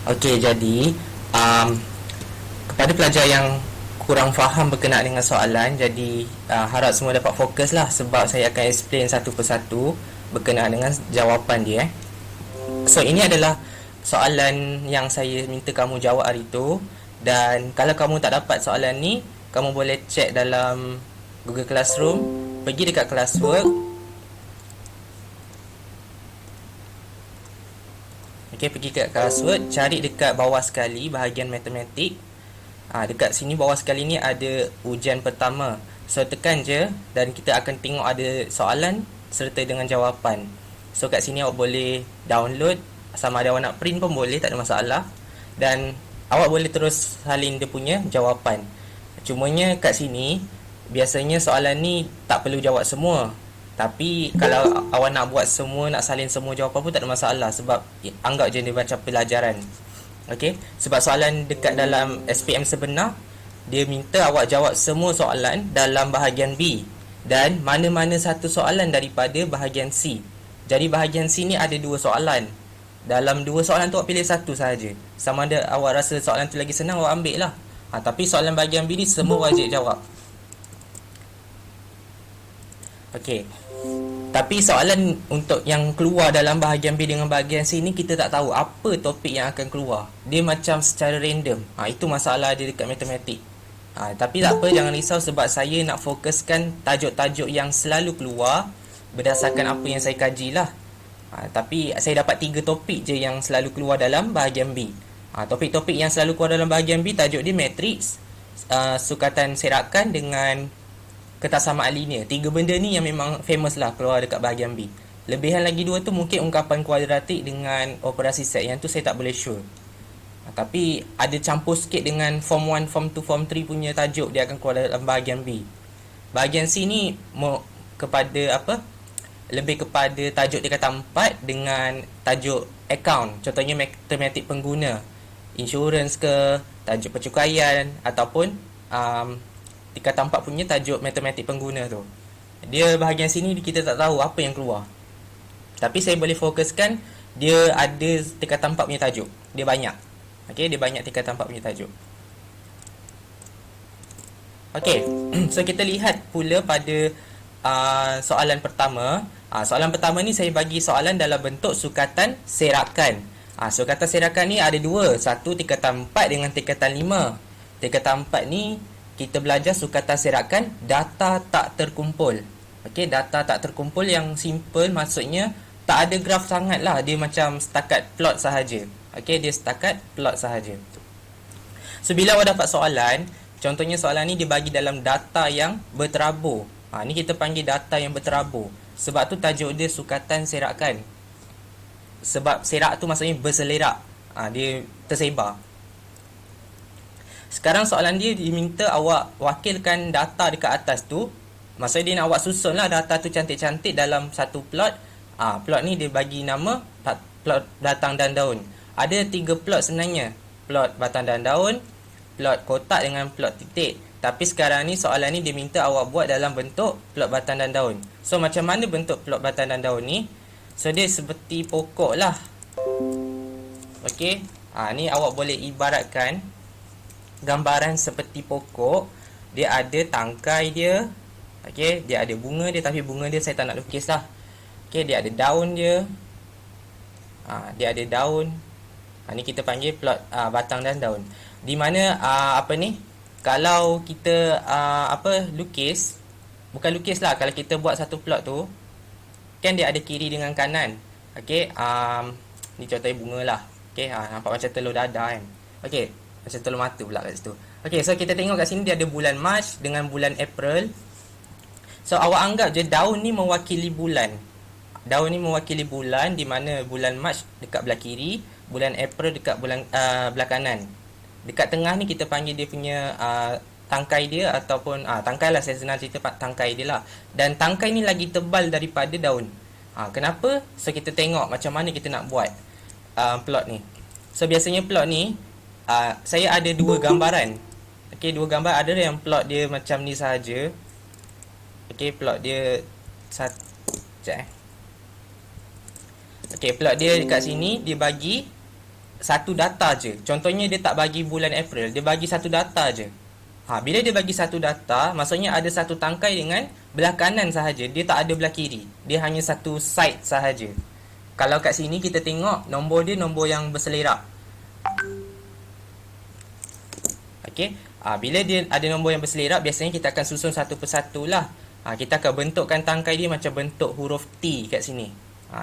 Okey, jadi kepada pelajar yang kurang faham berkenaan dengan soalan, jadi harap semua dapat fokus lah sebab saya akan explain satu persatu berkenaan dengan jawapan dia. So ini adalah soalan yang saya minta kamu jawab hari tu, dan kalau kamu tak dapat soalan ni, kamu boleh check dalam Google Classroom, pergi dekat classwork. Okey, pergi ke classwork, cari dekat bawah sekali bahagian matematik. Dekat sini bawah sekali ni ada ujian pertama. So tekan je dan kita akan tengok ada soalan serta dengan jawapan. So kat sini awak boleh download, sama ada awak nak print pun boleh, tak ada masalah. Dan awak boleh terus salin dia punya jawapan. Cumanya kat sini biasanya soalan ni tak perlu jawab semua. Tapi kalau awak nak buat semua, nak salin semua jawapan pun tak ada masalah, sebab anggap je dia macam pelajaran. Okey, sebab soalan dekat dalam SPM sebenar, dia minta awak jawab semua soalan dalam bahagian B dan mana-mana satu soalan daripada bahagian C. Jadi bahagian C ni ada dua soalan. Dalam dua soalan tu awak pilih satu sahaja. Sama ada awak rasa soalan tu lagi senang, awak ambil lah. Tapi soalan bahagian B ni semua wajib jawab. Okey. Tapi soalan untuk yang keluar dalam bahagian B dengan bahagian C ni, kita tak tahu apa topik yang akan keluar. Dia macam secara random. Itu masalah dia dekat matematik. Tapi tak apa, jangan risau sebab saya nak fokuskan tajuk-tajuk yang selalu keluar berdasarkan apa yang saya kaji lah. Tapi saya dapat 3 topik je yang selalu keluar dalam bahagian B. Topik-topik yang selalu keluar dalam bahagian B, tajuk dia matriks, sukatan serakan dengan ketaksamaan linear. 3 benda ni yang memang famous lah keluar dekat bahagian B. Lebihan lagi 2 tu mungkin ungkapan kuadratik dengan operasi set. Yang tu saya tak boleh sure. Tapi ada campur sikit dengan form 1, form 2, form 3 punya tajuk, dia akan keluar dalam bahagian B. Bahagian C ni kepada apa? Lebih kepada tajuk tingkatan 4 dengan tajuk account. Contohnya matematik pengguna, insurans ke, tajuk percukaian, ataupun tingkatan 4 punya tajuk matematik pengguna tu. Dia bahagian sini kita tak tahu apa yang keluar. Tapi saya boleh fokuskan dia ada tingkatan 4 punya tajuk. Dia banyak. Okey, dia banyak tingkatan 4 punya tajuk. Okey, so kita lihat pula pada soalan pertama. Soalan pertama ni saya bagi soalan dalam bentuk sukatan serakan. Sukatan serakan ni ada dua. Satu tingkatan 4 dengan tingkatan 5. Tingkatan 4 ni kita belajar sukatan serakan data tak terkumpul. Okey, data tak terkumpul yang simple maksudnya tak ada graf sangat lah. Dia macam setakat plot sahaja. Okey, dia setakat plot sahaja. So, bila awak dapat soalan, contohnya soalan ni dia bagi dalam data yang berterabur. Ni kita panggil data yang berterabur. Sebab tu tajuk dia sukatan serakan. Sebab serak tu maksudnya berselerak. Dia tersebar. Sekarang soalan dia diminta awak wakilkan data dekat atas tu. Maksudnya dia nak awak susun lah data tu cantik-cantik dalam satu plot. Plot ni dia bagi nama plot batang dan daun. Ada 3 plot sebenarnya. Plot batang dan daun, plot kotak dengan plot titik. Tapi sekarang ni soalan ni dia minta awak buat dalam bentuk plot batang dan daun. So macam mana bentuk plot batang dan daun ni? So dia seperti pokok lah. Okey. Ni awak boleh ibaratkan gambaran seperti pokok. Dia ada tangkai dia. Okey, dia ada bunga dia, tapi bunga dia saya tak nak lukis lah. Okey, dia ada daun dia. Dia ada daun. Ni kita panggil plot batang dan daun. Di mana apa ni? Kalau kita lukis, bukan lukis lah, kalau kita buat satu plot tu, kan dia ada kiri dengan kanan. Okey, ni contohnya bunga lah. Okey, nampak macam telur dadah kan. Okey, macam telur mata pula kat situ. Okey, so kita tengok kat sini dia ada bulan Mac dengan bulan April. So awak anggap je daun ni mewakili bulan. Daun ni mewakili bulan, di mana bulan Mac dekat belah kiri, bulan April dekat belah kanan. Dekat tengah ni kita panggil dia punya tangkai dia, ataupun tangkai lah, saya senang cerita tangkai dia lah. Dan tangkai ni lagi tebal daripada daun. Kenapa? So kita tengok macam mana kita nak buat plot ni. So biasanya plot ni saya ada dua gambaran. Okey, dua gambar. Ada yang plot dia macam ni sahaja. Okey, plot dia Okey, plot dia dekat sini dia bagi satu data je. Contohnya dia tak bagi bulan April, dia bagi satu data je. Bila dia bagi satu data, maksudnya ada satu tangkai dengan belah kanan sahaja. Dia tak ada belah kiri. Dia hanya satu side sahaja. Kalau kat sini kita tengok nombor dia nombor yang berselerak. Okey. Bila dia ada nombor yang berselerak, biasanya kita akan susun satu persatu lah. Kita akan bentukkan tangkai dia macam bentuk huruf T kat sini.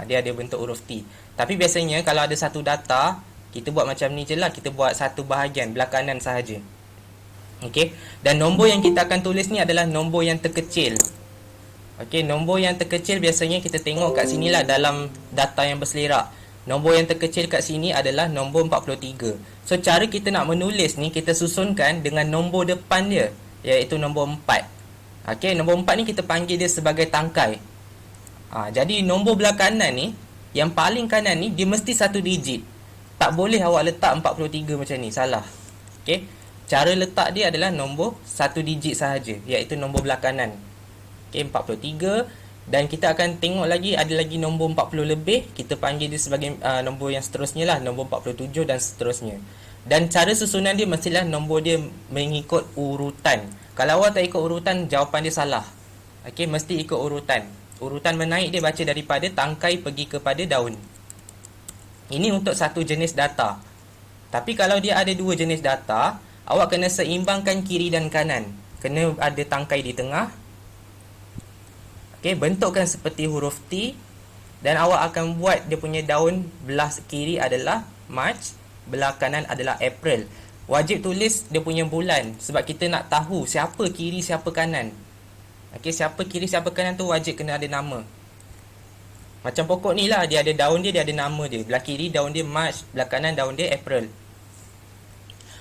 Dia ada bentuk huruf T. Tapi biasanya kalau ada satu data, kita buat macam ni je lah. Kita buat satu bahagian belah kanan sahaja. Okey. Dan nombor yang kita akan tulis ni adalah nombor yang terkecil. Okey, nombor yang terkecil biasanya kita tengok kat sini lah dalam data yang berselerak. Nombor yang terkecil kat sini adalah nombor 43. So, cara kita nak menulis ni, kita susunkan dengan nombor depan dia, iaitu nombor 4. Okey, nombor 4 ni kita panggil dia sebagai tangkai. Jadi, nombor belah kanan ni, yang paling kanan ni, dia mesti satu digit. Tak boleh awak letak 43 macam ni, salah. Okey, cara letak dia adalah nombor satu digit sahaja, iaitu nombor belah kanan. Okay, 43. Dan kita akan tengok lagi, ada lagi nombor 40 lebih. Kita panggil dia sebagai nombor yang seterusnya lah, nombor 47 dan seterusnya. Dan cara susunan dia mestilah nombor dia mengikut urutan. Kalau awak tak ikut urutan, jawapan dia salah. Okay, mesti ikut urutan. Urutan menaik dia baca daripada tangkai pergi kepada daun. Ini untuk satu jenis data. Tapi kalau dia ada dua jenis data, awak kena seimbangkan kiri dan kanan. Kena ada tangkai di tengah. Okay, bentukkan seperti huruf T. Dan awak akan buat dia punya daun belah kiri adalah March, belah kanan adalah April. Wajib tulis dia punya bulan, sebab kita nak tahu siapa kiri siapa kanan. Okay, siapa kiri siapa kanan tu wajib kena ada nama. Macam pokok ni lah, dia ada daun dia ada nama dia. Belah kiri daun dia March, belah kanan daun dia April.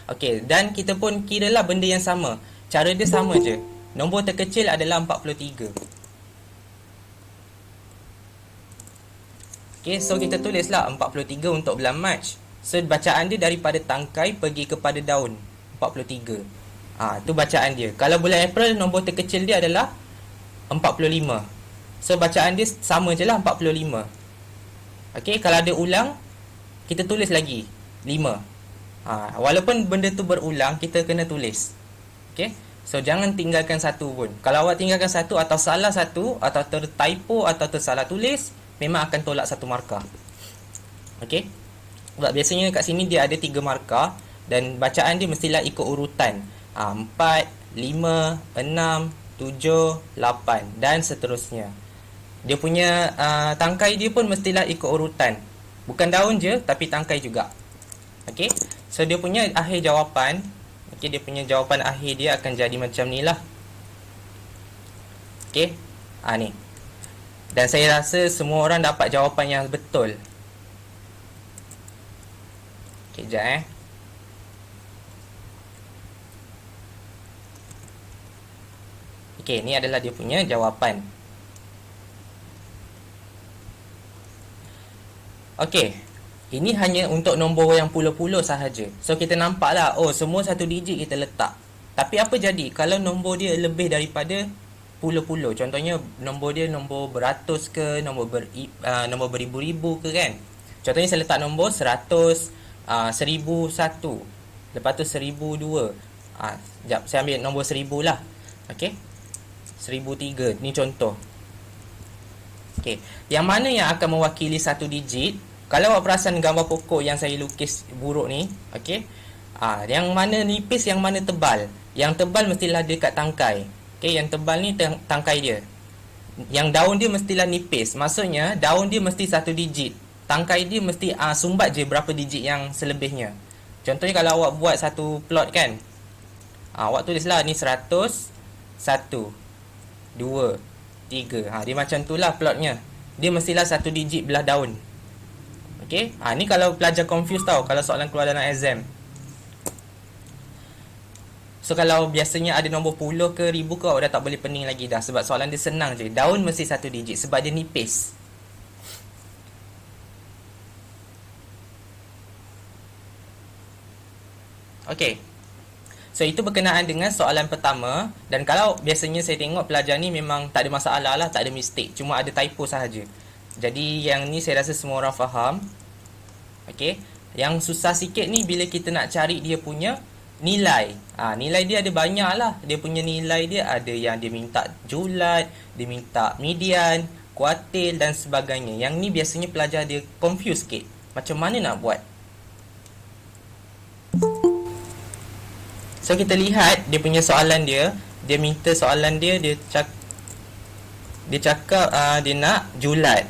Okay, dan kita pun kira lah benda yang sama. Cara dia sama je. Nombor terkecil adalah 43. Okay, so kita tulislah 43 untuk bulan Mac. So, bacaan dia daripada tangkai pergi kepada daun. 43. Tu bacaan dia. Kalau bulan April, nombor terkecil dia adalah 45. So, bacaan dia sama je lah, 45. Okay, kalau ada ulang, kita tulis lagi 5. Walaupun benda tu berulang, kita kena tulis. Okay, so jangan tinggalkan satu pun. Kalau awak tinggalkan satu atau salah satu, atau tertypo atau tersalah tulis, memang akan tolak satu markah. Okey. Sebab biasanya kat sini dia ada 3 markah dan bacaan dia mestilah ikut urutan. 4, 5, 6, 7, 8 dan seterusnya. Dia punya tangkai dia pun mestilah ikut urutan. Bukan daun je tapi tangkai juga. Okey. So dia punya akhir jawapan, okey, dia punya jawapan akhir dia akan jadi macam ni lah. Okey. Ni. Dan saya rasa semua orang dapat jawapan yang betul. Okay, sekejap Okay, ni adalah dia punya jawapan. Okay, ini hanya untuk nombor yang puluh-puluh sahaja. So, kita nampak lah, semua satu digit kita letak. Tapi apa jadi kalau nombor dia lebih daripada puluh-puluh? Contohnya nombor dia nombor beratus ke, nombor beribu-ribu ke kan. Contohnya saya letak nombor 100, 1001, lepas tu 1002. Sekejap, saya ambil nombor 1000 lah. Okey, 1003. Ni contoh. Okey, yang mana yang akan mewakili satu digit? Kalau awak perasan gambar pokok yang saya lukis buruk ni, okey, yang mana nipis, yang mana tebal? Yang tebal mestilah dekat tangkai. Okay, yang tebal ni tangkai dia. Yang daun dia mestilah nipis. Maksudnya daun dia mesti satu digit. Tangkai dia mesti sumbat je berapa digit yang selebihnya. Contohnya kalau awak buat satu plot kan, awak tulislah ni 100, 1, 2, 3. Dia macam tu lah plotnya. Dia mestilah satu digit belah daun. Okay, ni kalau pelajar confused tau, kalau soalan keluar dalam exam. So, kalau biasanya ada nombor puluh ke ribu ke, awak dah tak boleh pening lagi dah. Sebab soalan dia senang je. Daun mesti satu digit sebab dia nipis. Okay. So, itu berkenaan dengan soalan pertama. Dan kalau biasanya saya tengok pelajar ni memang tak ada masalah lah, tak ada mistake. Cuma ada typo sahaja. Jadi, yang ni saya rasa semua orang faham. Okay. Yang susah sikit ni bila kita nak cari dia punya nilai. Nilai dia ada banyak lah. Dia punya nilai dia ada yang dia minta julat, dia minta median, kuartil dan sebagainya. Yang ni biasanya pelajar dia confuse sikit. Macam mana nak buat? So kita lihat dia punya soalan dia. Dia minta soalan dia, dia cakap dia nak julat.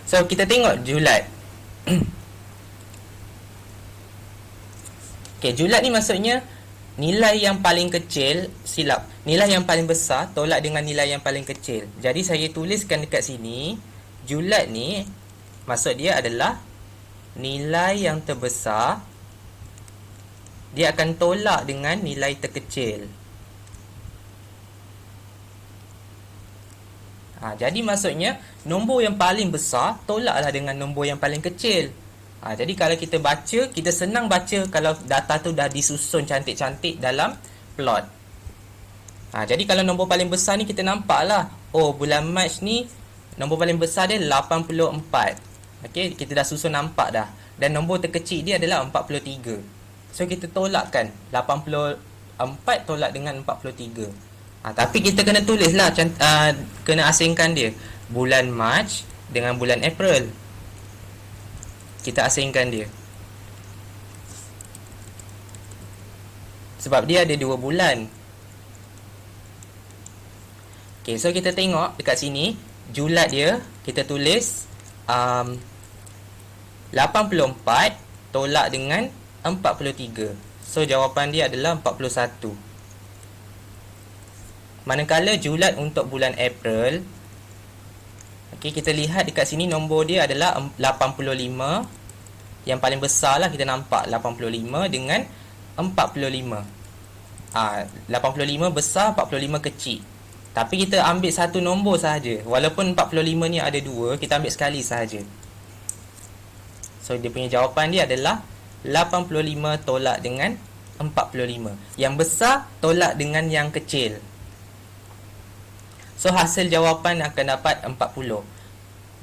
So kita tengok julat. Okay, julat ni maksudnya nilai yang paling kecil, silap, nilai yang paling besar tolak dengan nilai yang paling kecil. Jadi saya tuliskan dekat sini, julat ni maksud dia adalah nilai yang terbesar dia akan tolak dengan nilai terkecil. Jadi maksudnya nombor yang paling besar tolaklah dengan nombor yang paling kecil. Jadi kalau kita baca, kita senang baca kalau data tu dah disusun cantik-cantik dalam plot. Jadi kalau nombor paling besar ni kita nampak lah, oh bulan Mac ni nombor paling besar dia 84. Okay, kita dah susun nampak dah. Dan nombor terkecil dia adalah 43. So kita tolakkan 84 tolak dengan 43. Tapi kita kena tulis lah, kena asingkan dia bulan Mac dengan bulan April. Kita asingkan dia sebab dia ada 2 bulan. Okay, so kita tengok dekat sini julat dia, kita tulis 84 tolak dengan 43. So jawapan dia adalah 41. Manakala julat untuk bulan April, okay, kita lihat dekat sini nombor dia adalah 85. Yang paling besar lah kita nampak 85 dengan 45. 85 besar, 45 kecil. Tapi kita ambil satu nombor sahaja. Walaupun 45 ni ada 2, kita ambil sekali sahaja. So dia punya jawapan dia adalah 85 tolak dengan 45. Yang besar tolak dengan yang kecil. So hasil jawapan akan dapat 40.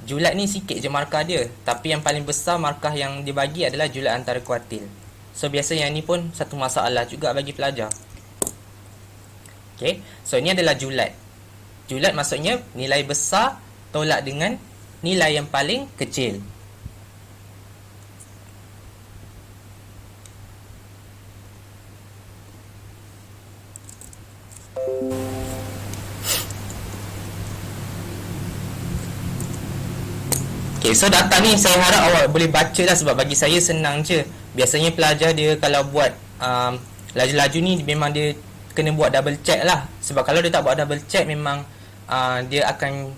Julat ni sikit je markah dia, tapi yang paling besar markah yang dia bagi adalah julat antara kuartil. So biasa yang ni pun satu masalah juga bagi pelajar. Okay, so ini adalah julat. Julat maksudnya nilai besar tolak dengan nilai yang paling kecil. Okay, so data ni saya harap awak boleh baca lah, sebab bagi saya senang je. Biasanya pelajar dia kalau buat laju-laju ni memang dia kena buat double check lah. Sebab kalau dia tak buat double check memang dia akan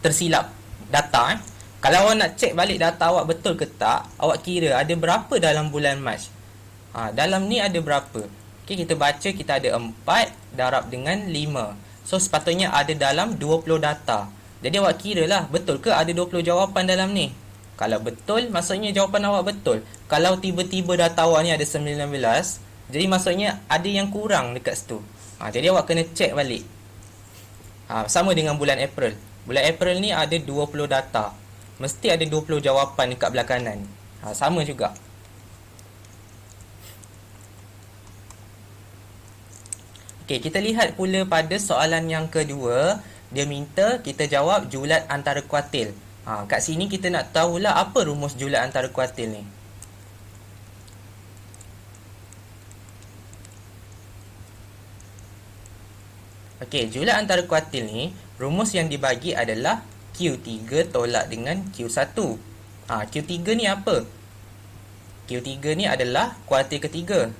tersilap data. Kalau awak nak check balik data awak betul ke tak, awak kira ada berapa dalam bulan Mac. Dalam ni ada berapa. Okay, kita baca kita ada 4 darab dengan 5. So sepatutnya ada dalam 20 data. Jadi awak kira lah, betul ke ada 20 jawapan dalam ni? Kalau betul, maksudnya jawapan awak betul. Kalau tiba-tiba data awak ni ada 19, jadi maksudnya ada yang kurang dekat situ. Jadi awak kena check balik. Sama dengan bulan April. Bulan April ni ada 20 data. Mesti ada 20 jawapan dekat belah kanan. Sama juga. Okey, kita lihat pula pada soalan yang kedua. Dia minta kita jawab julat antara kuartil. Kat sini kita nak tahulah apa rumus julat antara kuartil ni. Okey, julat antara kuartil ni, rumus yang dibagi adalah Q3 tolak dengan Q1. Q3 ni apa? Q3 ni adalah kuartil ketiga.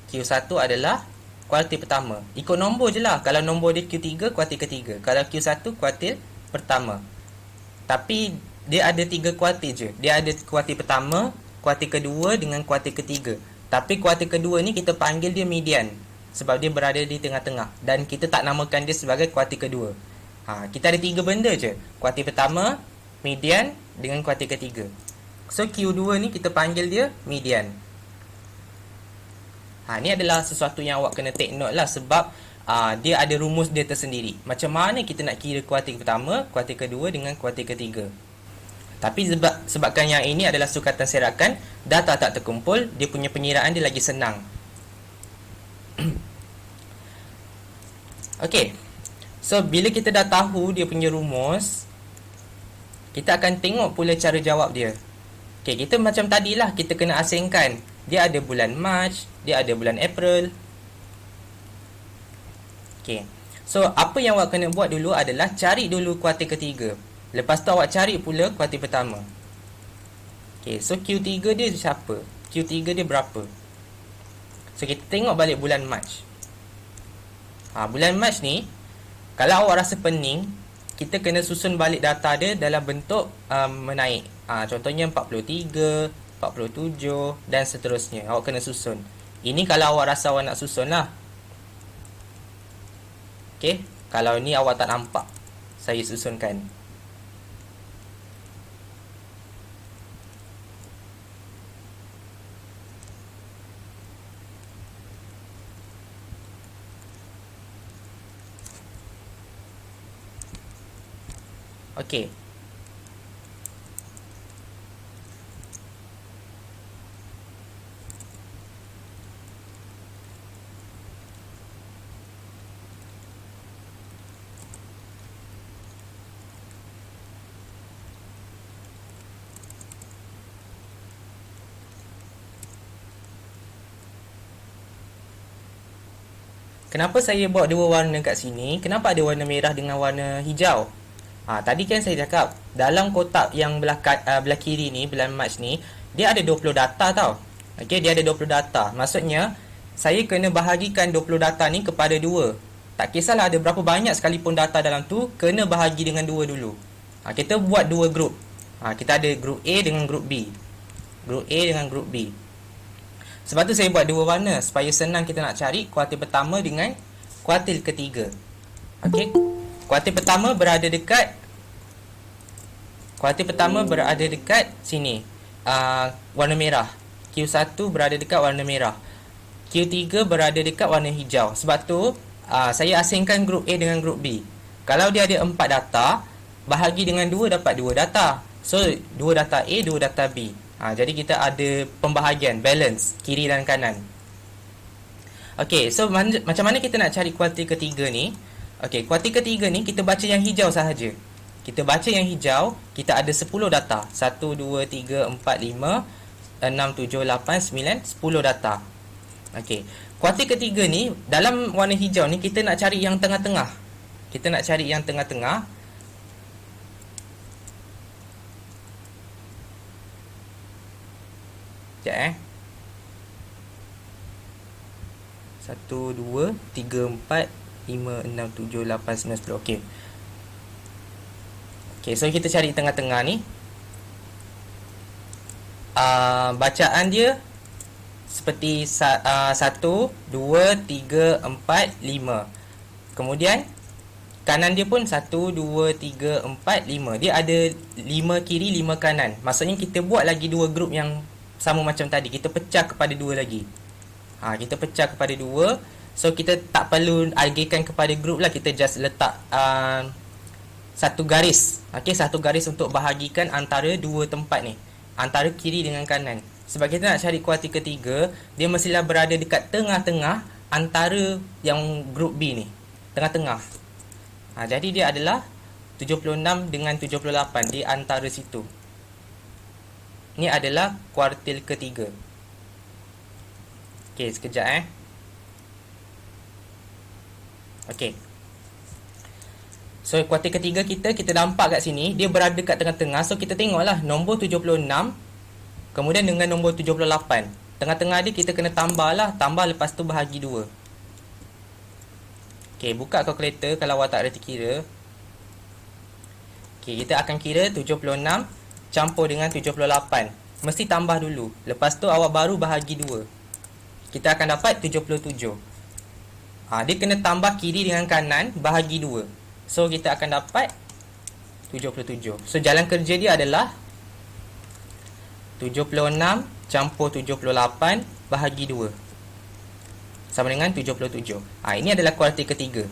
Q1 adalah kuartil pertama. Ikut nombor je lah. Kalau nombor dia Q3, kuartil ketiga. Kalau Q1, kuartil pertama. Tapi dia ada 3 kuartil je. Dia ada kuartil pertama, kuartil kedua dengan kuartil ketiga. Tapi kuartil kedua ni kita panggil dia median, sebab dia berada di tengah-tengah. Dan kita tak namakan dia sebagai kuartil kedua. Kita ada 3 benda je. Kuartil pertama, median dengan kuartil ketiga. So Q2 ni kita panggil dia median. Ni adalah sesuatu yang awak kena take note lah, sebab dia ada rumus dia tersendiri. Macam mana kita nak kira kuartil pertama, kuartil kedua dengan kuartil ketiga. Tapi sebabkan yang ini adalah sukatan serakan, data tak terkumpul, dia punya pengiraan dia lagi senang. Okey. So bila kita dah tahu dia punya rumus, kita akan tengok pula cara jawab dia. Okey, kita macam tadilah, kita kena asingkan. Dia ada bulan Mac, dia ada bulan April. Okey. So apa yang awak kena buat dulu adalah cari dulu kuartil ketiga. Lepas tu awak cari pula kuartil pertama. Okay, so Q3 dia siapa? Q3 dia berapa? So kita tengok balik bulan Mac. Bulan Mac ni, kalau awak rasa pening, kita kena susun balik data dia dalam bentuk menaik. Contohnya 43, 47 dan seterusnya. Awak kena susun. Ini kalau awak rasa awak nak susun lah. Okay, kalau ni awak tak nampak, saya susunkan. Okey. Kenapa saya buat dua warna kat sini? Kenapa ada warna merah dengan warna hijau? Tadi kan saya cakap, dalam kotak yang belah kiri ni, bulan Mac ni, dia ada 20 data tau. Okey, dia ada 20 data. Maksudnya, saya kena bahagikan 20 data ni kepada dua. Tak kisahlah ada berapa banyak sekalipun data dalam tu, kena bahagi dengan dua dulu. Kita buat dua grup. Kita ada grup A dengan grup B. Grup A dengan grup B. Sebab tu saya buat dua warna, supaya senang kita nak cari kuartil pertama dengan kuartil ketiga. Okey. Kuartil pertama berada dekat sini. Warna merah. Q1 berada dekat warna merah. Q3 berada dekat warna hijau. Sebab tu saya asingkan grup A dengan grup B. Kalau dia ada 4 data, bahagi dengan 2 dapat 2 data. So 2 data A, 2 data B. Jadi kita ada pembahagian, balance kiri dan kanan. Okey, so macam mana kita nak cari kuartil ketiga ni? Okey, kuartil ketiga ni kita baca yang hijau sahaja. Kita baca yang hijau, kita ada 10 data. 1, 2, 3, 4, 5, 6, 7, 8, 9, 10 data. Okey, kuartil ketiga ni, dalam warna hijau ni, kita nak cari yang tengah-tengah. Kita nak cari yang tengah-tengah. Sekejap 1, 2, 3, 4, 5, 6, 7, 8, 9, 10. Okey. Okey, so kita cari tengah-tengah ni. Bacaan dia seperti 1, 2, 3, 4, 5. Kemudian kanan dia pun 1, 2, 3, 4, 5. Dia ada 5 kiri, 5 kanan. Maksudnya kita buat lagi dua grup yang sama macam tadi. Kita pecah kepada dua lagi. Kita pecah kepada dua. So kita tak perlu alihkan kepada grup lah. Kita just letak satu garis. Okey, satu garis untuk bahagikan antara dua tempat ni, antara kiri dengan kanan. Sebab kita nak cari kuartil ketiga, dia mestilah berada dekat tengah-tengah antara yang grup B ni. Tengah-tengah. Jadi dia adalah 76 dengan 78, di antara situ. Ini adalah kuartil ketiga. Okey, sekejap Okey. So kuartil ketiga kita nampak kat sini, dia berada kat tengah-tengah. So kita tengoklah nombor 76 kemudian dengan nombor 78. Tengah-tengah dia kita kena tambah lah, tambah lepas tu bahagi 2. Okey, buka kalkulator kalau awak tak reti kira. Okey, kita akan kira 76 campur dengan 78. Mesti tambah dulu. Lepas tu awak baru bahagi 2. Kita akan dapat 77. Dia kena tambah kiri dengan kanan, bahagi 2. So kita akan dapat 77. So jalan kerja dia adalah 76 campur 78 bahagi 2. sama dengan 77. Ini adalah kuartil ketiga.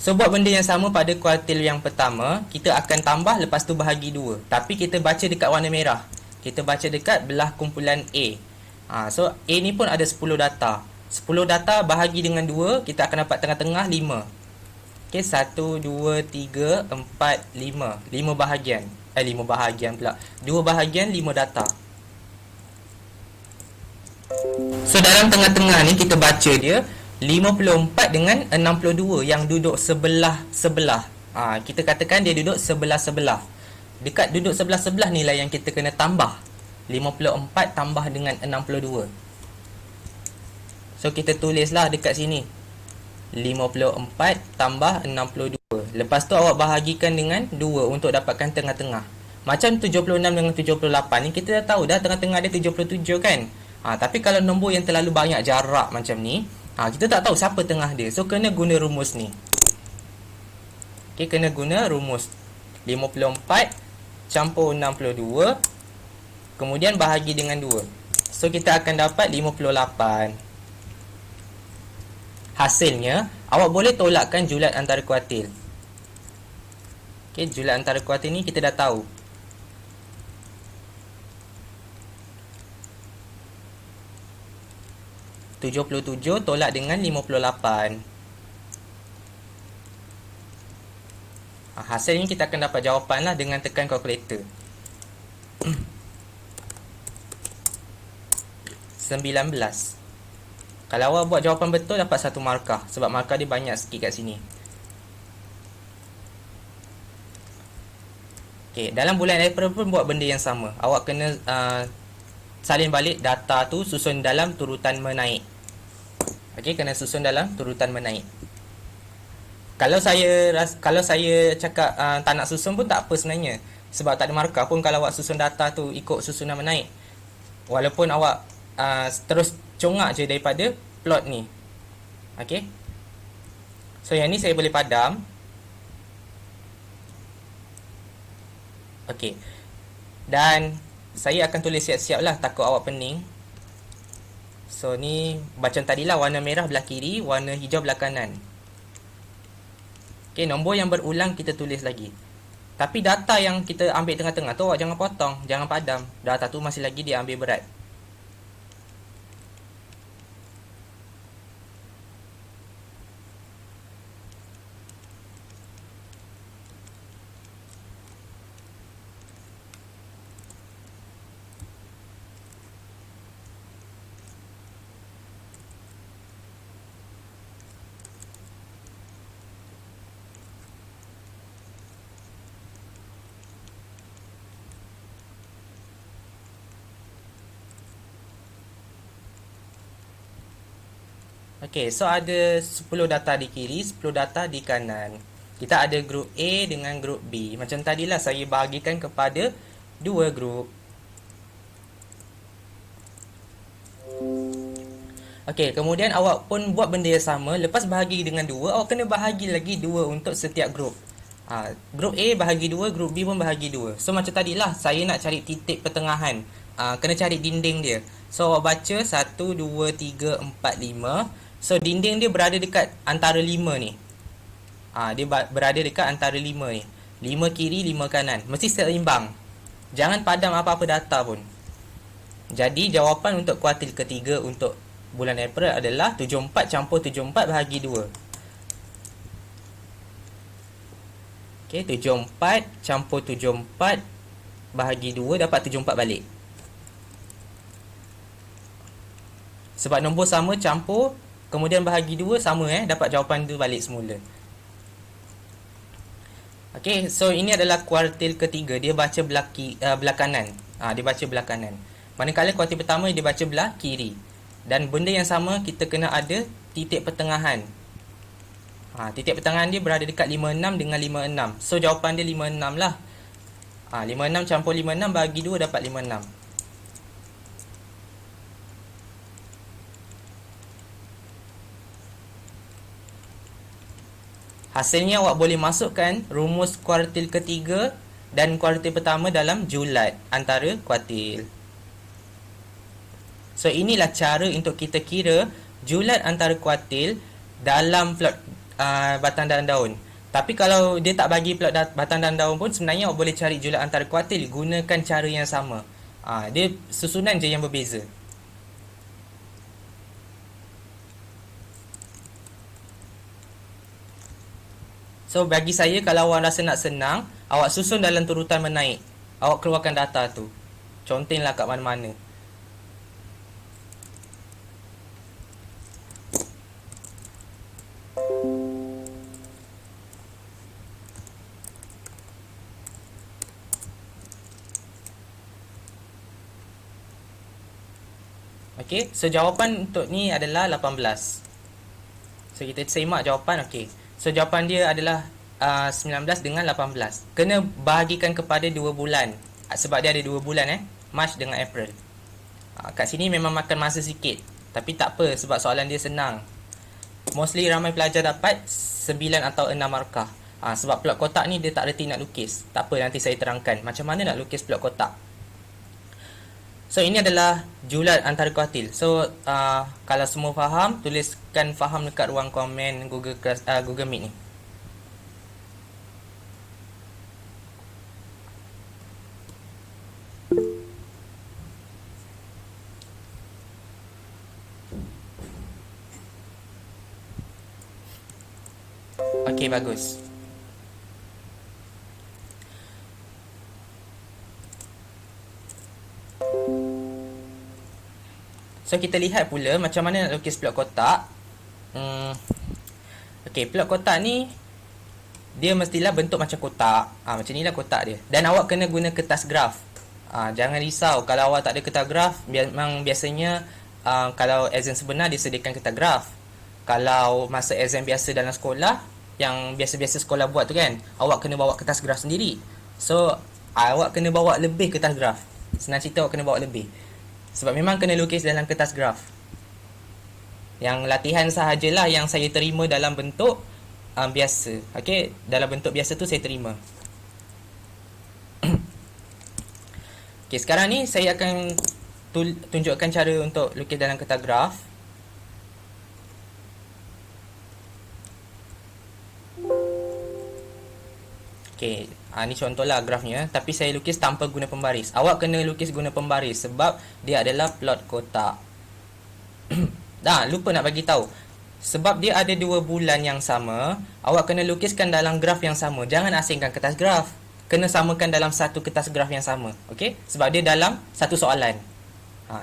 So, buat benda yang sama pada kuartil yang pertama, kita akan tambah lepas tu bahagi 2. Tapi kita baca dekat warna merah. Kita baca dekat belah kumpulan A. So, A ni pun ada 10 data. 10 data bahagi dengan 2, kita akan dapat tengah-tengah 5. Okay, 1, 2, 3, 4, 5. 5 bahagian. 5 bahagian pula. 2 bahagian, 5 data. So, dalam tengah-tengah ni kita baca dia 54 dengan 62 yang duduk sebelah-sebelah. Kita katakan dia duduk sebelah-sebelah. Dekat duduk sebelah-sebelah ni lah yang kita kena tambah. 54 tambah dengan 62. So, kita tulislah dekat sini. 54 tambah 62. Lepas tu awak bahagikan dengan 2 untuk dapatkan tengah-tengah. Macam 76 dengan 78 ni kita dah tahu dah tengah-tengah dia 77 kan. Tapi kalau nombor yang terlalu banyak jarak macam ni, kita tak tahu siapa tengah dia. So, kena guna rumus ni. Okay, kena guna rumus 54 campur 62. Kemudian bahagi dengan 2. So, kita akan dapat 58. Hasilnya, awak boleh tolakkan julat antara kuartil. Okay, julat antara kuartil ni kita dah tahu. (77) tolak dengan 58. Hasilnya kita akan dapat jawapan lah dengan tekan kalkulator. 19. Kalau awak buat jawapan betul, dapat 1 markah. Sebab markah dia banyak sikit kat sini. Okay, dalam bulan April pun buat benda yang sama. Awak kena salin balik data tu susun dalam turutan menaik. Okay, kena susun dalam turutan menaik. Kalau saya cakap tak nak susun pun tak apa sebenarnya. Sebab tak ada markah pun kalau awak susun data tu ikut susunan menaik. Walaupun awak terus congak je daripada plot ni. Okay. So, yang ni saya boleh padam. Okay. Dan saya akan tulis siap-siap lah, takut awak pening. So, ni macam tadilah, warna merah belah kiri, warna hijau belah kanan. Okay, nombor yang berulang kita tulis lagi. Tapi data yang kita ambil tengah-tengah tu awak jangan potong, jangan padam. Data tu masih lagi dia ambil berat. Okey, so ada 10 data di kiri, 10 data di kanan. Kita ada grup A dengan grup B. Macam tadilah saya bahagikan kepada 2 grup. Okey, kemudian awak pun buat benda yang sama. Lepas bahagi dengan 2, awak kena bahagi lagi 2 untuk setiap grup. Grup A bahagi 2, grup B pun bahagi 2. So, macam tadilah, saya nak cari titik pertengahan. Kena cari dinding dia. So, awak baca 1, 2, 3, 4, 5. So, dinding dia berada dekat antara 5 ni. Dia berada dekat antara 5 ni. 5 kiri, 5 kanan. Mesti seimbang. Jangan padam apa-apa data pun. Jadi, jawapan untuk kuartil ketiga untuk bulan April adalah 74 campur 74 bahagi 2. Okay, 74 campur 74 bahagi 2 dapat 74 balik. Sebab nombor sama campur, kemudian bahagi 2 sama dapat jawapan tu balik semula. Okay, so ini adalah kuartil ketiga. Dia baca belah kanan. Dia baca belah kanan. Manakala kuartil pertama dia baca belah kiri. Dan benda yang sama, kita kena ada titik pertengahan. Titik pertengahan dia berada dekat 56 dengan 56. So, jawapan dia 56 lah. 56 campur 56 bagi 2 dapat 56. Hasilnya awak boleh masukkan rumus kuartil ketiga dan kuartil pertama dalam julat antara kuartil. So, inilah cara untuk kita kira julat antara kuartil dalam plot batang dan daun. Tapi kalau dia tak bagi plot batang dan daun pun, sebenarnya awak boleh cari julat antara kuartil gunakan cara yang sama. Dia susunan je yang berbeza. So bagi saya, kalau awak rasa nak senang, awak susun dalam turutan menaik. Awak keluarkan data tu. Contohlah kat mana-mana. Okey, so jawapan untuk ni adalah 18. So kita semak jawapan. Okey. So jawapan dia adalah 19 dengan 18. Kena bahagikan kepada 2 bulan. Sebab dia ada 2 bulan Mac dengan April. Kat sini memang makan masa sikit. Tapi tak apa, sebab soalan dia senang. Mostly ramai pelajar dapat 9 atau 6 markah. Sebab plot kotak ni dia tak reti nak lukis. Tak apa, nanti saya terangkan macam mana nak lukis plot kotak. So ini adalah julat antara kuartil. So kalau semua faham, tuliskan faham dekat ruang komen Google Meet ni. Okey, bagus. So kita lihat pula macam mana nak lukis plot kotak. Okey, plot kotak ni dia mestilah bentuk macam kotak. Macam ni lah kotak dia. Dan awak kena guna kertas graf. Jangan risau kalau awak tak ada kertas graf. Memang biasanya kalau exam sebenar dia sediakan kertas graf. Kalau masa exam biasa dalam sekolah, yang biasa-biasa sekolah buat tu kan, awak kena bawa kertas graf sendiri. So awak kena bawa lebih kertas graf. Senang cerita, awak kena bawa lebih. Sebab memang kena lukis dalam kertas graf. Yang latihan sahajalah yang saya terima dalam bentuk biasa. Okey, dalam bentuk biasa tu saya terima. Okey, sekarang ni saya akan tunjukkan cara untuk lukis dalam kertas graf. Okey, ni contohlah grafnya, tapi saya lukis tanpa guna pembaris. Awak kena lukis guna pembaris sebab dia adalah plot kotak. Lupa nak bagi tahu. Sebab dia ada 2 bulan yang sama, awak kena lukiskan dalam graf yang sama. Jangan asingkan kertas graf. Kena samakan dalam satu kertas graf yang sama. Okey? Sebab dia dalam satu soalan.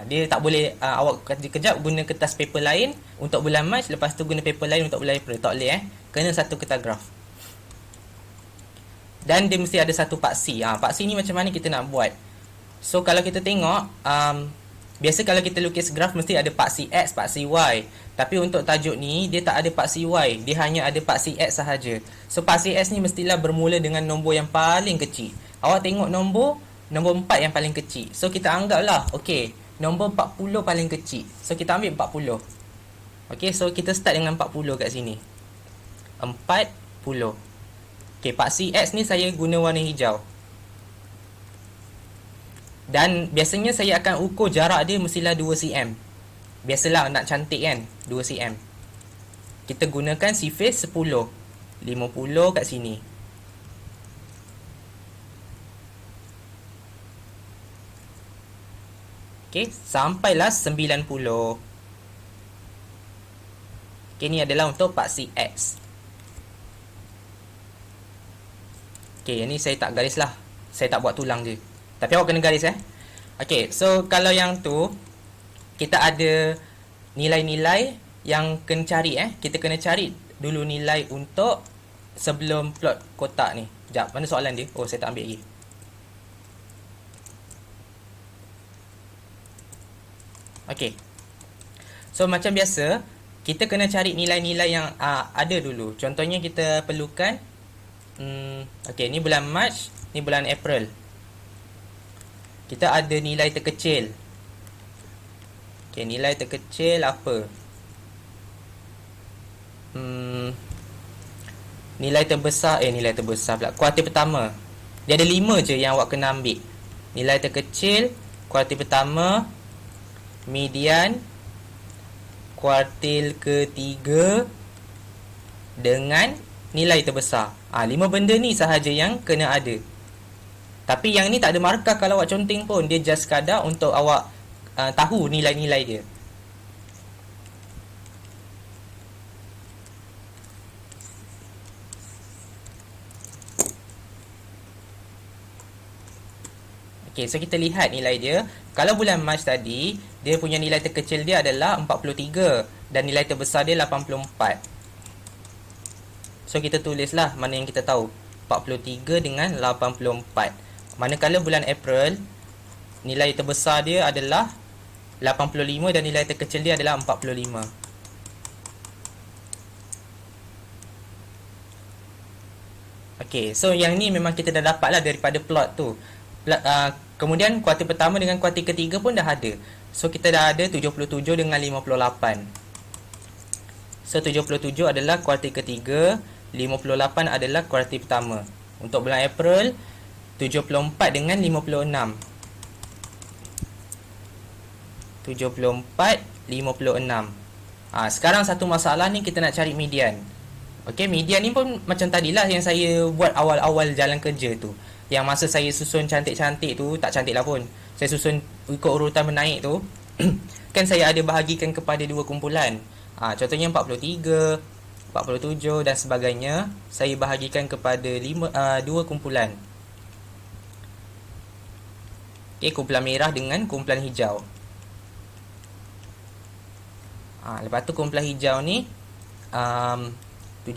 Dia tak boleh awak kejap guna kertas paper lain untuk bulan Mac, lepas tu guna paper lain untuk bulan April. Tak boleh Kena satu kertas graf. Dan dia mesti ada satu paksi. Paksi ni macam mana kita nak buat? So kalau kita tengok, biasa kalau kita lukis graf mesti ada paksi X, paksi Y. Tapi untuk tajuk ni dia tak ada paksi Y, dia hanya ada paksi X sahaja. So paksi X ni mestilah bermula dengan nombor yang paling kecil. Awak tengok nombor 4 yang paling kecil. So kita anggaplah, okey, nombor 40 paling kecil. So kita ambil 40. Okey, so kita start dengan 40 kat sini. 40. Okey, paksi X ni saya guna warna hijau. Dan biasanya saya akan ukur jarak dia mestilah 2 cm. Biasalah nak cantik kan, 2 cm. Kita gunakan surface 10. 50 kat sini. Okey, sampailah 90. Okey, ni adalah untuk paksi X. Okey, yang ni saya tak garis lah. Saya tak buat tulang je. Tapi awak kena garis Okey, so kalau yang tu kita ada nilai-nilai yang kena cari Kita kena cari dulu nilai untuk sebelum plot kotak ni. Sekejap, mana soalan dia? Oh, saya tak ambil lagi. Okey. So macam biasa, kita kena cari nilai-nilai yang ada dulu. Contohnya kita perlukan okey, ni bulan Mac, ni bulan April. Kita ada nilai terkecil. Okey, nilai terkecil apa? Nilai terbesar pula. Kuartil pertama. Dia ada 5 je yang awak kena ambil. Nilai terkecil, kuartil pertama, median, kuartil ketiga dengan nilai terbesar. 5 benda ni sahaja yang kena ada. Tapi yang ni tak ada markah kalau awak conteng pun. Dia just sekadar untuk awak tahu nilai-nilai dia. Okay, so kita lihat nilai dia. Kalau bulan Mac tadi, dia punya nilai terkecil dia adalah 43 dan nilai terbesar dia 84. So kita tulislah mana yang kita tahu, 43 dengan 84. Manakala bulan April, nilai terbesar dia adalah 85 dan nilai terkecil dia adalah 45. Okay, so yang ni memang kita dah dapat lah daripada plot tu. Kemudian kuartil pertama dengan kuartil ketiga pun dah ada. So kita dah ada 77 dengan 58. So 77 adalah kuartil ketiga, 58 adalah kuartil pertama. Untuk bulan April, 74 dengan 56. 74, 56. Sekarang satu masalah ni kita nak cari median. Okey, median ni pun macam tadilah yang saya buat awal-awal jalan kerja tu. Yang masa saya susun cantik-cantik tu, tak cantik lah pun. Saya susun ikut urutan menaik tu. Kan saya ada bahagikan kepada dua kumpulan. Contohnya 43, 47 dan sebagainya. Saya bahagikan kepada dua kumpulan. Okay, kumpulan merah dengan kumpulan hijau. Lepas tu kumpulan hijau ni 70,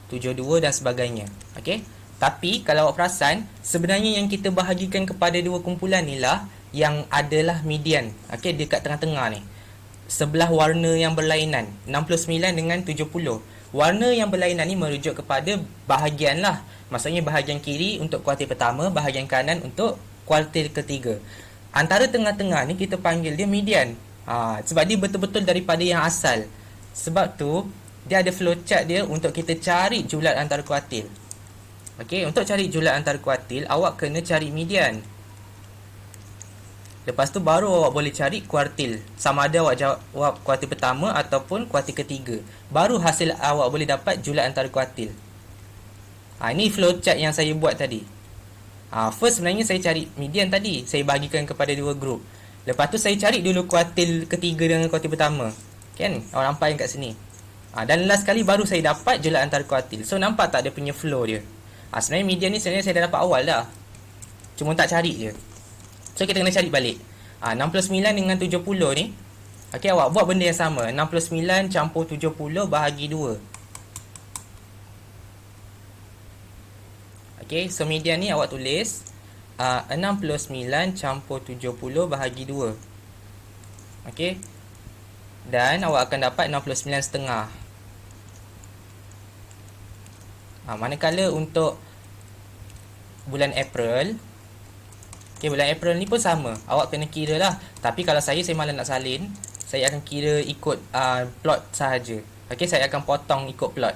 72 dan sebagainya. Okay. Tapi kalau awak perasan, sebenarnya yang kita bahagikan kepada dua kumpulan ni lah yang adalah median. Okay, dekat tengah-tengah ni. Sebelah warna yang berlainan, 69 dengan 70. Warna yang berlainan ni merujuk kepada bahagian lah. Maksudnya bahagian kiri untuk kuartil pertama, bahagian kanan untuk kuartil ketiga. Antara tengah-tengah ni kita panggil dia median. Sebab dia betul-betul daripada yang asal. Sebab tu, dia ada flowchart dia untuk kita cari julat antara kuartil. Okey, untuk cari julat antara kuartil, awak kena cari median. Lepas tu baru awak boleh cari kuartil. Sama ada awak jawab kuartil pertama ataupun kuartil ketiga. Baru hasil awak boleh dapat julat antara kuartil. Ini flowchart yang saya buat tadi. First sebenarnya saya cari median tadi. Saya bahagikan kepada dua grup. Lepas tu saya cari dulu kuartil ketiga dengan kuartil pertama. Kan? Awak nampak yang kat sini. Dan last kali baru saya dapat julat antara kuartil. So nampak tak dia punya flow dia? Sebenarnya median ni sebenarnya saya dah dapat awal dah. Cuma tak cari je. So kita kena cari balik. 69 dengan 70 ni. Okey, awak buat benda yang sama. 69 campur 70 bahagi 2. Okey, so median ni awak tulis 69 campur 70 bahagi 2. Okey. Dan awak akan dapat 69,5. Manakala untuk bulan April, okay, bulan April ni pun sama. Awak kena kira lah. Tapi kalau saya malas nak salin, saya akan kira ikut plot sahaja. Okay, saya akan potong ikut plot.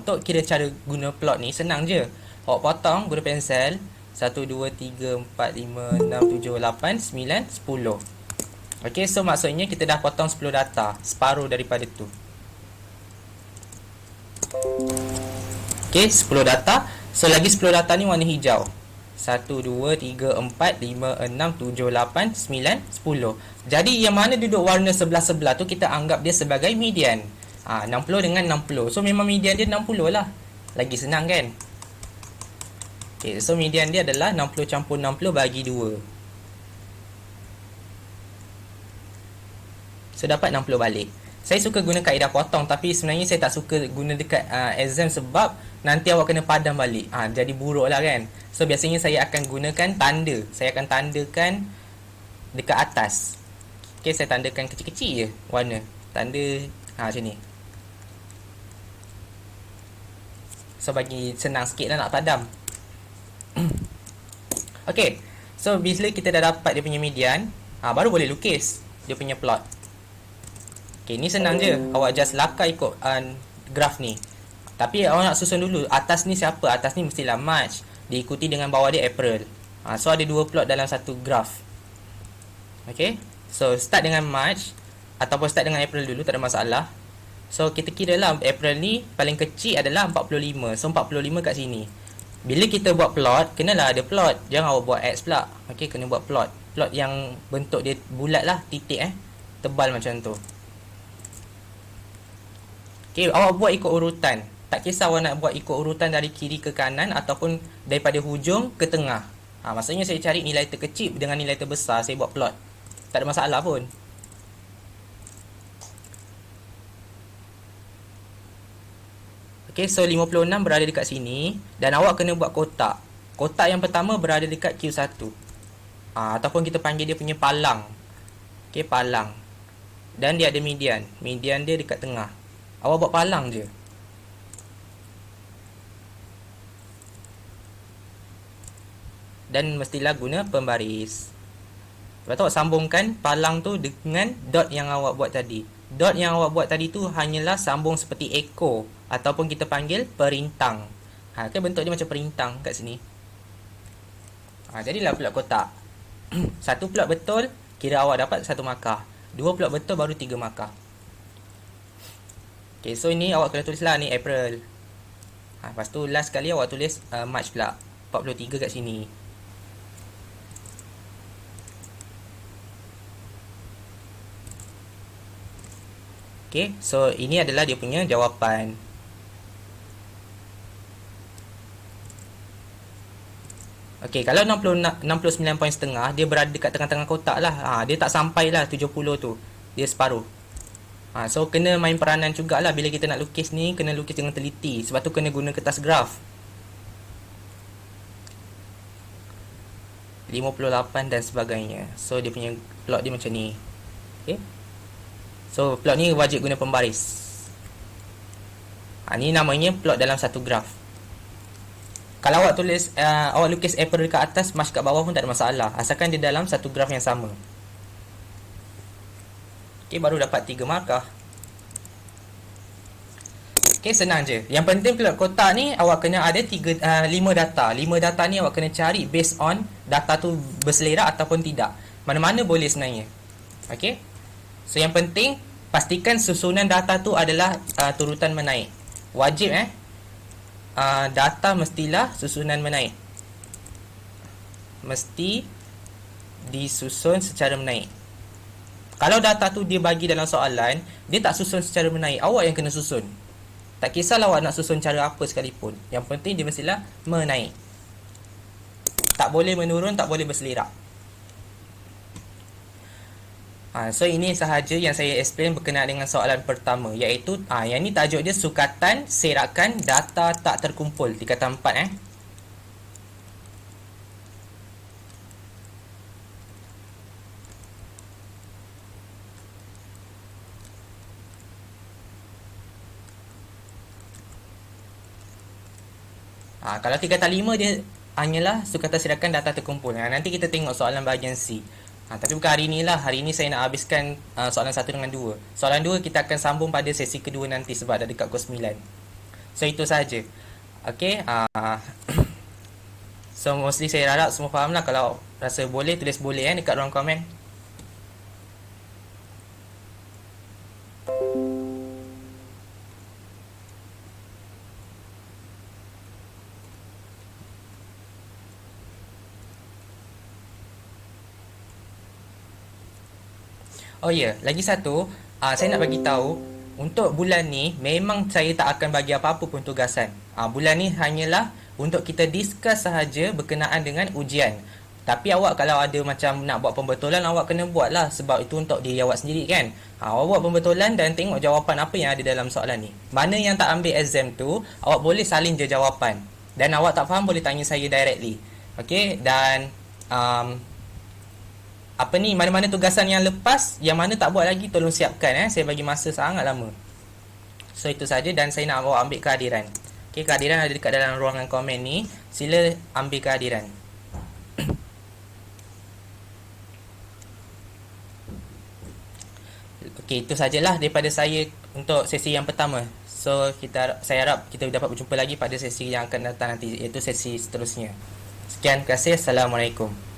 Untuk kira cara guna plot ni senang je. Awak potong guna pensel 1, 2, 3, 4, 5, 6, 7, 8, 9, 10. Okay, so maksudnya kita dah potong 10 data. Separuh daripada tu. Okay, 10 data. So lagi 10 data ni warna hijau. 1, 2, 3, 4, 5, 6, 7, 8, 9, 10. Jadi yang mana duduk warna sebelah-sebelah tu kita anggap dia sebagai median. 60 dengan 60. So memang median dia 60 lah. Lagi senang kan? Okay, so median dia adalah 60 campur 60 bagi 2. So dapat 60 balik. Saya suka guna kaedah potong, tapi sebenarnya saya tak suka guna dekat exam sebab nanti awak kena padam balik. Jadi buruk lah kan. So biasanya saya akan gunakan tanda. Saya akan tandakan dekat atas. Okay, saya tandakan kecil-kecil je warna. Tanda macam ni. So bagi senang sikit lah nak padam. Okay, so bila kita dah dapat dia punya median, baru boleh lukis dia punya plot. Okay, ni senang je. Awak just lakar ikut graf ni. Tapi awak nak susun dulu. Atas ni siapa? Atas ni mestilah March. Diikuti dengan bawah dia April. So ada dua plot dalam satu graf. Okay. So start dengan March. ataupun start dengan April dulu, tak ada masalah. So kita kira lah April ni paling kecil adalah 45. So 45 kat sini. Bila kita buat plot, kenalah ada plot. Jangan awak buat X pula. Okey, kena buat plot. Plot yang bentuk dia bulat lah, titik tebal macam tu. Okey, awak buat ikut urutan. Tak kisah awak nak buat ikut urutan dari kiri ke kanan ataupun daripada hujung ke tengah. Maksudnya saya cari nilai terkecil dengan nilai terbesar, saya buat plot. Tak ada masalah pun. Okay, so 56 berada dekat sini dan awak kena buat kotak. Kotak yang pertama berada dekat Q1. Ataupun kita panggil dia punya palang. Okay, palang. Dan dia ada median. Median dia dekat tengah. Awak buat palang je. Dan mestilah guna pembaris. Lepas tu awak sambungkan palang tu dengan dot yang awak buat tadi. Dot yang awak buat tadi tu hanyalah sambung seperti ekor ataupun kita panggil perintang. Kan bentuk dia macam perintang kat sini. Jadilah plot kotak. Satu plot betul, kira awak dapat 1 markah. 2 plot betul baru 3 markah. Okay, so ini awak kena tulis lah ni April. Lepas tu last sekali awak tulis March pula. 43 kat sini. Okay, so ini adalah dia punya jawapan. Okay, kalau 69 poin setengah, dia berada dekat tengah-tengah kotak lah. Dia tak sampai lah 70 tu. Dia separuh. So kena main peranan jugalah bila kita nak lukis ni, kena lukis dengan teliti. Sebab tu kena guna kertas graf. 58 dan sebagainya. So dia punya plot dia macam ni. Okay. So plot ni wajib guna pembaris. Ni namanya plot dalam satu graf. Kalau awak tulis awak lukis April dekat atas, March kat bawah pun tak ada masalah, asalkan dia dalam satu graf yang sama. Okay, baru dapat 3 markah. Okay, senang je. Yang penting plot kotak ni awak kena ada 5 data. 5 data ni awak kena cari based on data tu berselerak ataupun tidak. Mana-mana boleh sebenarnya. Okay. So yang penting pastikan susunan data tu adalah turutan menaik. Wajib data mestilah susunan menaik. Mesti disusun secara menaik. Kalau data tu dia bagi dalam soalan, dia tak susun secara menaik, awak yang kena susun. Tak kisahlah awak nak susun cara apa sekalipun. Yang penting dia mestilah menaik. Tak boleh menurun, tak boleh berselerak. So ini sahaja yang saya explain berkenaan dengan soalan pertama, iaitu yang ni tajuk dia sukatan serakan data tak terkumpul, tingkatan 4 Kalau tingkatan 5 dia hanyalah sukatan serakan data terkumpul. Nanti kita tengok soalan bahagian C. Tapi bukan hari ni lah. Hari ni saya nak habiskan soalan 1 dengan 2. Soalan 2 kita akan sambung pada sesi kedua nanti sebab dah dekat pukul 9. So itu sahaja. Okay. So mostly saya harap semua faham lah. Kalau rasa boleh, tulis boleh dekat ruang komen. Oh ya, lagi satu, saya nak bagi tahu untuk bulan ni memang saya tak akan bagi apa-apa pun tugasan. Bulan ni hanyalah untuk kita discuss sahaja berkenaan dengan ujian. Tapi awak kalau ada macam nak buat pembetulan, awak kena buat lah sebab itu untuk diri awak sendiri kan. Awak buat pembetulan dan tengok jawapan apa yang ada dalam soalan ni. Mana yang tak ambil exam tu, awak boleh salin je jawapan. Dan awak tak faham boleh tanya saya directly. Okay, dan mana-mana tugasan yang lepas, yang mana tak buat lagi, tolong siapkan. Saya bagi masa sangat lama. So itu saja dan saya nak awak ambil kehadiran. Okay, kehadiran ada dekat dalam ruangan komen ni. Sila ambil kehadiran. Okay, itu sajalah daripada saya untuk sesi yang pertama. So saya harap kita dapat berjumpa lagi pada sesi yang akan datang nanti, iaitu sesi seterusnya. Sekian, terima kasih. Assalamualaikum.